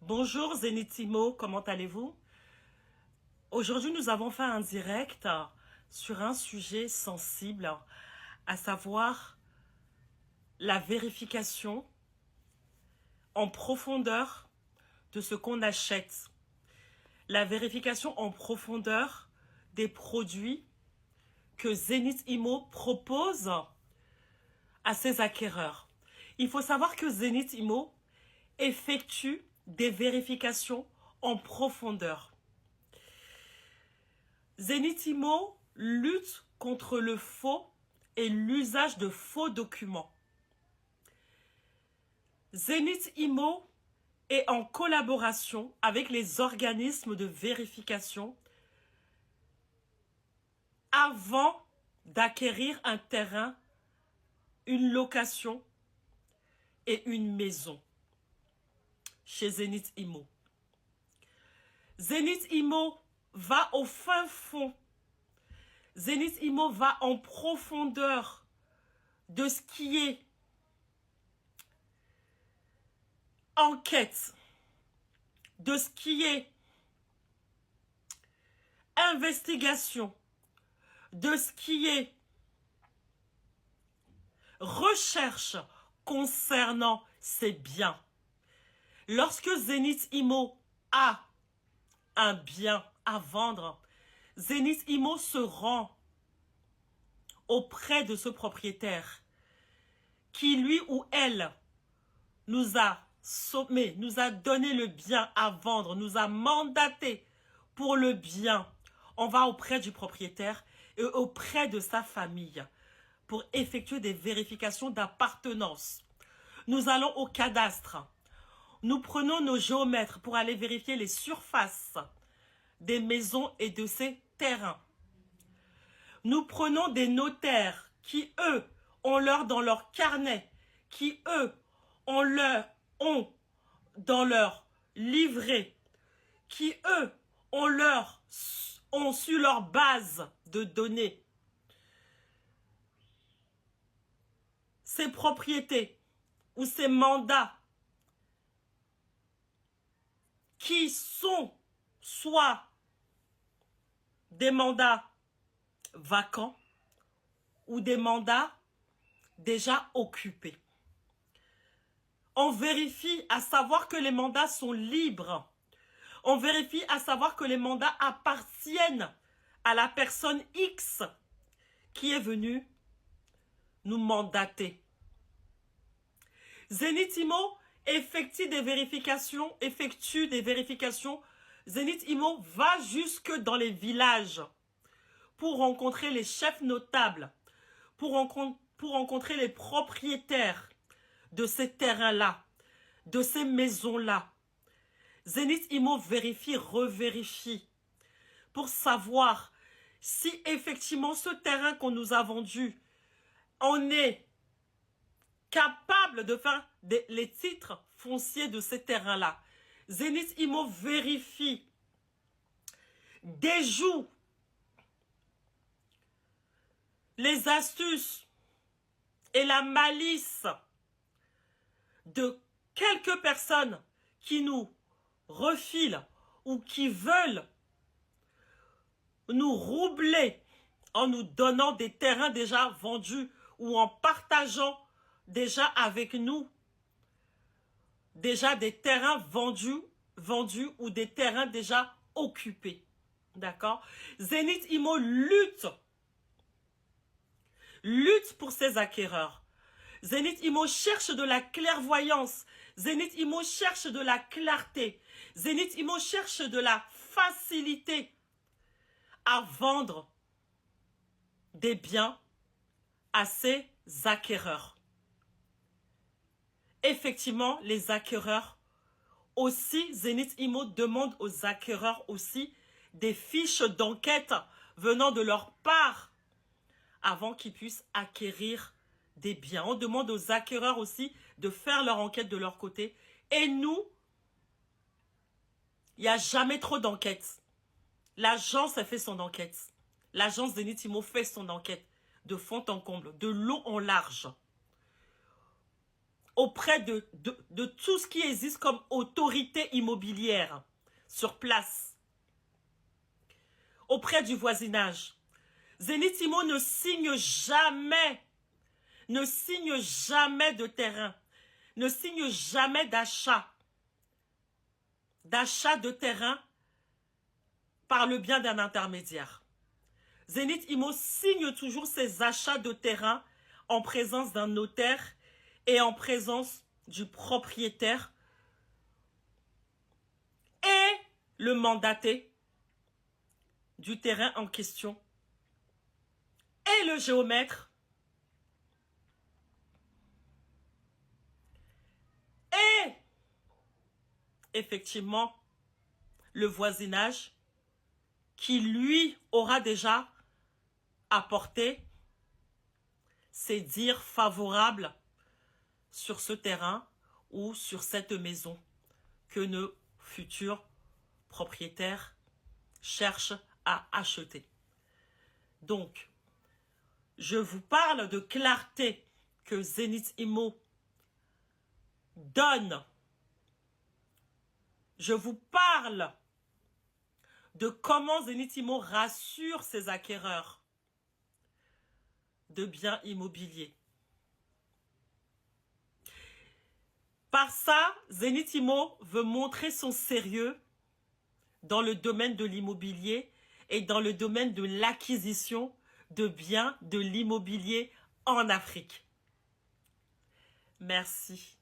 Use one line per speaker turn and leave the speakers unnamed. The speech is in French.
Bonjour Zenithimo, comment allez-vous? Aujourd'hui, nous avons fait un direct sur un sujet sensible, à savoir la vérification en profondeur de ce qu'on achète. La vérification en profondeur des produits que Zenithimo propose à ses acquéreurs. Il faut savoir que Zenithimo effectue des vérifications en profondeur. Zenithimo lutte contre le faux et l'usage de faux documents. Zenithimo est en collaboration avec les organismes de vérification avant d'acquérir un terrain, une location et une maison chez Zenithimo. Zenithimo va au fin fond. Zenithimo va en profondeur de ce qui est enquête, de ce qui est investigation, de ce qui est recherche concernant ces biens. Lorsque Zenithimo a un bien à vendre, Zenithimo se rend auprès de ce propriétaire qui, lui ou elle, nous a sommé, nous a donné le bien à vendre, nous a mandaté pour le bien. On va auprès du propriétaire et auprès de sa famille pour effectuer des vérifications d'appartenance. Nous allons au cadastre. Nous prenons nos géomètres pour aller vérifier les surfaces des maisons et de ces terrains. Nous prenons des notaires qui, eux, ont dans leur carnet, qui, eux, ont dans leur livret, qui, eux, ont sur leur base de données ces propriétés ou ces mandats qui sont soit des mandats vacants ou des mandats déjà occupés. On vérifie à savoir que les mandats sont libres. On vérifie à savoir que les mandats appartiennent à la personne X qui est venue nous mandater. Zenithimo effectue des vérifications. Zenithimo va jusque dans les villages pour rencontrer les chefs notables, pour rencontrer les propriétaires de ces terrains-là, de ces maisons-là. Zenithimo vérifie, revérifie pour savoir si effectivement ce terrain qu'on nous a vendu, on est capable de faire les titres fonciers de ces terrains-là. Zenithimo vérifie, déjoue les astuces et la malice de quelques personnes qui nous refilent ou qui veulent nous roubler en nous donnant des terrains déjà vendus ou en partageant déjà avec nous déjà des terrains vendus ou des terrains déjà occupés. D'accord? Zenithimo lutte pour ses acquéreurs. Zenithimo cherche de la clairvoyance. Zenithimo cherche de la clarté. Zenithimo cherche de la facilité à vendre des biens à ses acquéreurs. Effectivement, les acquéreurs aussi, Zenithimo demande aux acquéreurs aussi des fiches d'enquête venant de leur part avant qu'ils puissent acquérir des biens. On demande aux acquéreurs aussi de faire leur enquête de leur côté. Et nous, il n'y a jamais trop d'enquête. L'agence a fait son enquête. L'agence Zenithimo fait son enquête de fond en comble, de long en large. auprès de tout ce qui existe comme autorité immobilière sur place, auprès du voisinage. Zenith Immo ne signe jamais de terrain, ne signe jamais d'achat de terrain par le bien d'un intermédiaire. Zenith Immo signe toujours ses achats de terrain en présence d'un notaire et en présence du propriétaire et le mandaté du terrain en question et le géomètre et effectivement le voisinage qui lui aura déjà apporté ses dires favorables sur ce terrain ou sur cette maison que nos futurs propriétaires cherchent à acheter. Donc, je vous parle de clarté que Zenith Immo donne. Je vous parle de comment Zenith Immo rassure ses acquéreurs de biens immobiliers. Par ça, Zenith Immo veut montrer son sérieux dans le domaine de l'immobilier et dans le domaine de l'acquisition de biens de l'immobilier en Afrique. Merci.